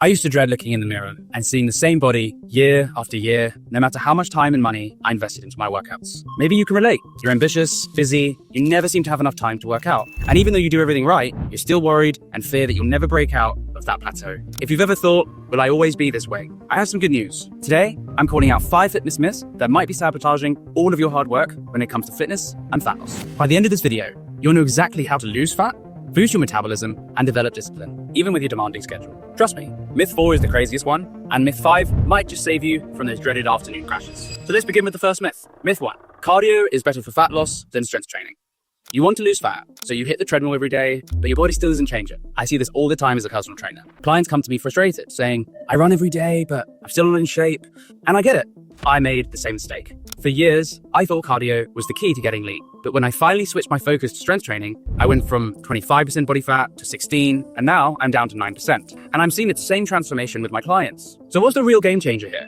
I used to dread looking in the mirror and seeing the same body year after year, no matter how much time and money I invested into my workouts. Maybe you can relate. You're ambitious, busy, you never seem to have enough time to work out. And even though you do everything right, you're still worried and fear that you'll never break out of that plateau. If you've ever thought, will I always be this way? I have some good news. Today, I'm calling out 5 fitness myths that might be sabotaging all of your hard work when it comes to fitness and fat loss. By the end of this video, you'll know exactly how to lose fat, boost your metabolism, and develop discipline, even with your demanding schedule. Trust me, myth 4 is the craziest one, and myth 5 might just save you from those dreaded afternoon crashes. So let's begin with the first myth. Myth 1, cardio is better for fat loss than strength training. You want to lose fat, so you hit the treadmill every day, but your body still doesn't change it. I see this all the time as a personal trainer. Clients come to me frustrated, saying, I run every day, but I'm still not in shape. And I get it. I made the same mistake. For years, I thought cardio was the key to getting lean. But when I finally switched my focus to strength training, I went from 25% body fat to 16, and now I'm down to 9%. And I'm seeing the same transformation with my clients. So what's the real game changer here?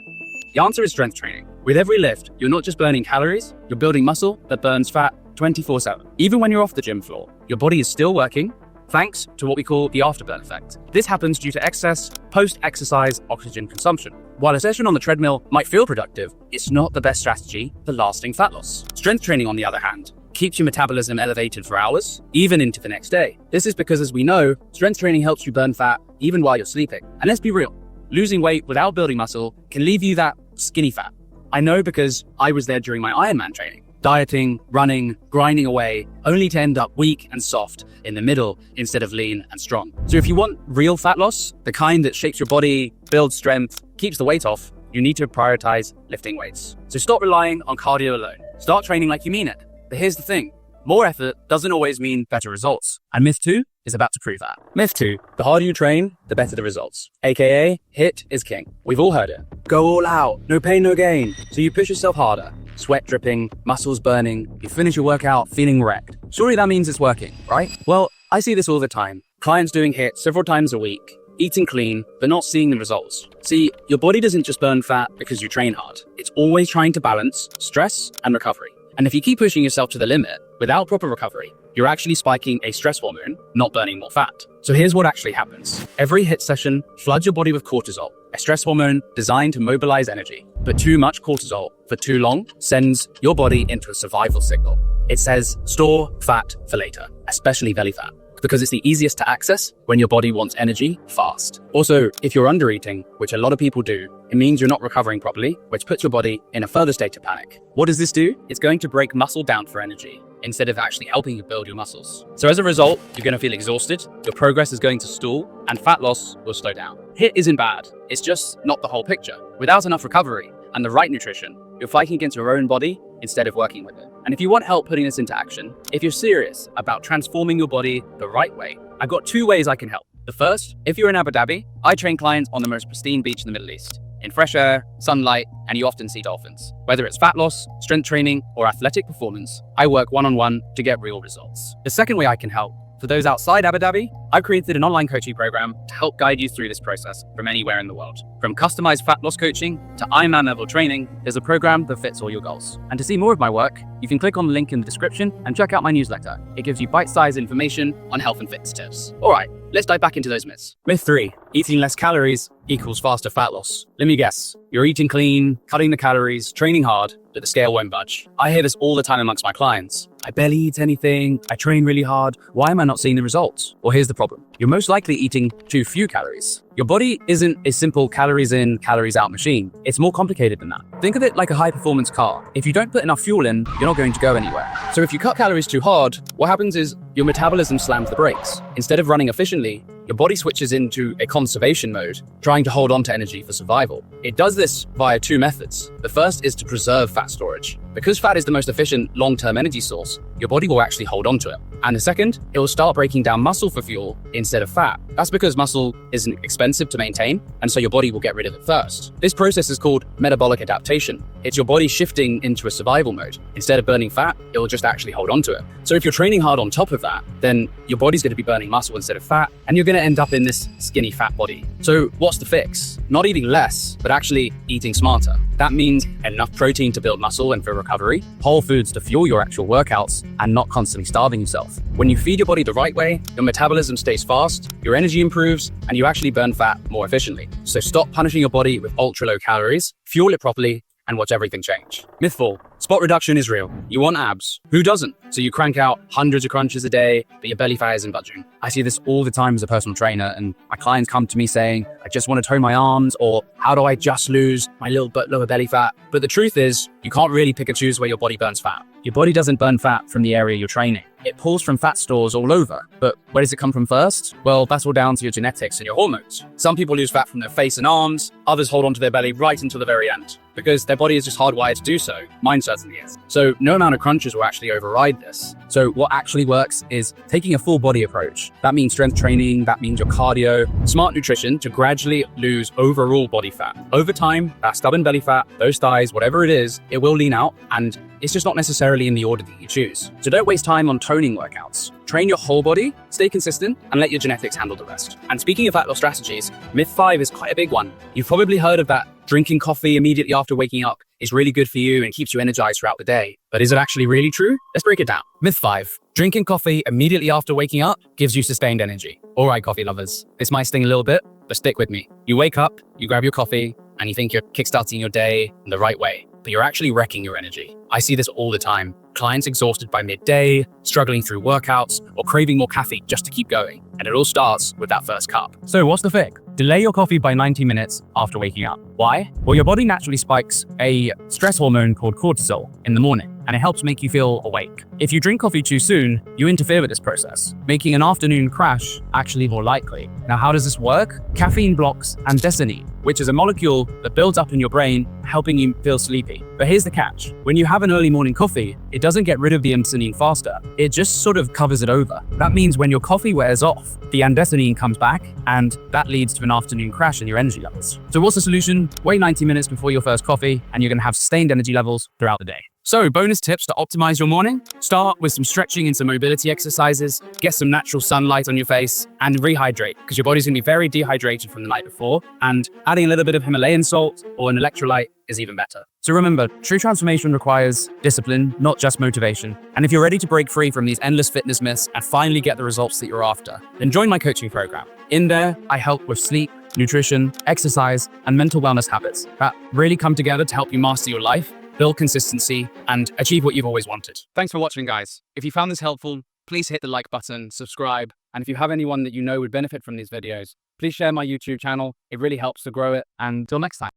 The answer is strength training. With every lift, you're not just burning calories, you're building muscle that burns fat 24/7. Even when you're off the gym floor, your body is still working, thanks to what we call the afterburn effect. This happens due to excess post-exercise oxygen consumption. While a session on the treadmill might feel productive, it's not the best strategy for lasting fat loss. Strength training, on the other hand, keeps your metabolism elevated for hours, even into the next day. This is because, as we know, strength training helps you burn fat even while you're sleeping. And let's be real, losing weight without building muscle can leave you that skinny fat. I know because I was there during my Ironman training. Dieting, running, grinding away, only to end up weak and soft in the middle instead of lean and strong. So if you want real fat loss, the kind that shapes your body, builds strength, keeps the weight off, you need to prioritize lifting weights. So stop relying on cardio alone. Start training like you mean it. But here's the thing, more effort doesn't always mean better results. And myth 2 is about to prove that. Myth 2, the harder you train, the better the results. AKA, HIIT is king. We've all heard it. Go all out, no pain, no gain. So you push yourself harder. Sweat dripping, muscles burning, you finish your workout feeling wrecked. Surely that means it's working, right? Well, I see this all the time. Clients doing HIIT several times a week, eating clean, but not seeing the results. See, your body doesn't just burn fat because you train hard. It's always trying to balance stress and recovery. And if you keep pushing yourself to the limit without proper recovery, you're actually spiking a stress hormone, not burning more fat. So here's what actually happens. Every HIIT session floods your body with cortisol, a stress hormone designed to mobilize energy. But too much cortisol for too long sends your body into a survival signal. It says, store fat for later, especially belly fat, because it's the easiest to access when your body wants energy fast. Also, if you're undereating, which a lot of people do, it means you're not recovering properly, which puts your body in a further state of panic. What does this do? It's going to break muscle down for energy, instead of actually helping you build your muscles. So as a result, you're going to feel exhausted, your progress is going to stall, and fat loss will slow down. HIIT isn't bad, it's just not the whole picture. Without enough recovery and the right nutrition, you're fighting against your own body instead of working with it. And if you want help putting this into action, if you're serious about transforming your body the right way, I've got 2 ways I can help. The first, if you're in Abu Dhabi, I train clients on the most pristine beach in the Middle East, in fresh air, sunlight, and you often see dolphins. Whether it's fat loss, strength training, or athletic performance, I work one-on-one to get real results. The second way I can help, for those outside Abu Dhabi, I've created an online coaching program to help guide you through this process from anywhere in the world. From customized fat loss coaching to Ironman level training, there's a program that fits all your goals. And to see more of my work, you can click on the link in the description and check out my newsletter. It gives you bite-sized information on health and fitness tips. All right, let's dive back into those myths. Myth 3, eating less calories equals faster fat loss. Let me guess, you're eating clean, cutting the calories, training hard, but the scale won't budge. I hear this all the time amongst my clients. I barely eat anything, I train really hard, why am I not seeing the results? Well, here's the problem. You're most likely eating too few calories. Your body isn't a simple calories in, calories out machine. It's more complicated than that. Think of it like a high-performance car. If you don't put enough fuel in, you're not going to go anywhere. So if you cut calories too hard, what happens is your metabolism slams the brakes. Instead of running efficiently, your body switches into a conservation mode, trying to hold on to energy for survival. It does this via 2 methods. The first is to preserve fat storage. Because fat is the most efficient long-term energy source, your body will actually hold on to it. And the second, it will start breaking down muscle for fuel instead of fat. That's because muscle isn't expensive to maintain, and so your body will get rid of it first. This process is called metabolic adaptation. It's your body shifting into a survival mode. Instead of burning fat, it will just actually hold on to it. So if you're training hard on top of that, then your body's going to be burning muscle instead of fat, and you're going to end up in this skinny fat body. So what's the fix? Not eating less, but actually eating smarter. That means enough protein to build muscle and for recovery, whole foods to fuel your actual workouts, and not constantly starving yourself. When you feed your body the right way, your metabolism stays fast, your energy improves, and you actually burn fat more efficiently. So stop punishing your body with ultra low calories, fuel it properly, and watch everything change. Myth 4. Spot reduction is real. You want abs. Who doesn't? So you crank out hundreds of crunches a day, but your belly fat isn't budging. I see this all the time as a personal trainer, and my clients come to me saying, I just want to tone my arms, or how do I just lose my little but lower belly fat? But the truth is, you can't really pick and choose where your body burns fat. Your body doesn't burn fat from the area you're training. It pulls from fat stores all over. But where does it come from first? Well, that's all down to your genetics and your hormones. Some people lose fat from their face and arms, others hold onto their belly right until the very end, because their body is just hardwired to do so. Mine certainly is. So no amount of crunches will actually override this. So what actually works is taking a full body approach. That means strength training, that means your cardio, smart nutrition to gradually lose overall body fat. Over time, that stubborn belly fat, those thighs, whatever it is, it will lean out, and it's just not necessarily in the order that you choose. So don't waste time on toning workouts. Train your whole body, stay consistent, and let your genetics handle the rest. And speaking of fat loss strategies, myth 5 is quite a big one. You've probably heard of that drinking coffee immediately after waking up is really good for you and keeps you energized throughout the day. But is it actually really true? Let's break it down. Myth 5. Drinking coffee immediately after waking up gives you sustained energy. All right, coffee lovers. This might sting a little bit, but stick with me. You wake up, you grab your coffee, and you think you're kickstarting your day in the right way, but you're actually wrecking your energy. I see this all the time. Clients exhausted by midday, struggling through workouts, or craving more caffeine just to keep going. And it all starts with that first cup. So what's the fix? Delay your coffee by 90 minutes after waking up. Why? Well, your body naturally spikes a stress hormone called cortisol in the morning, and it helps make you feel awake. If you drink coffee too soon, you interfere with this process, making an afternoon crash actually more likely. Now, how does this work? Caffeine blocks andesine, which is a molecule that builds up in your brain, helping you feel sleepy. But here's the catch. When you have an early morning coffee, it doesn't get rid of the andesine faster. It just sort of covers it over. That means when your coffee wears off, the andesine comes back, and that leads to an afternoon crash in your energy levels. So what's the solution? Wait 90 minutes before your first coffee, and you're gonna have sustained energy levels throughout the day. So bonus tips to optimize your morning: start with some stretching and some mobility exercises, get some natural sunlight on your face, and rehydrate, because your body's gonna be very dehydrated from the night before, and adding a little bit of Himalayan salt or an electrolyte is even better. So remember, true transformation requires discipline, not just motivation. And if you're ready to break free from these endless fitness myths and finally get the results that you're after, then join my coaching program. In there, I help with sleep, nutrition, exercise, and mental wellness habits that really come together to help you master your life, build consistency, and achieve what you've always wanted. Thanks for watching, guys. If you found this helpful, please hit the like button, subscribe, and if you have anyone that you know would benefit from these videos, please share my YouTube channel. It really helps to grow it. And until next time.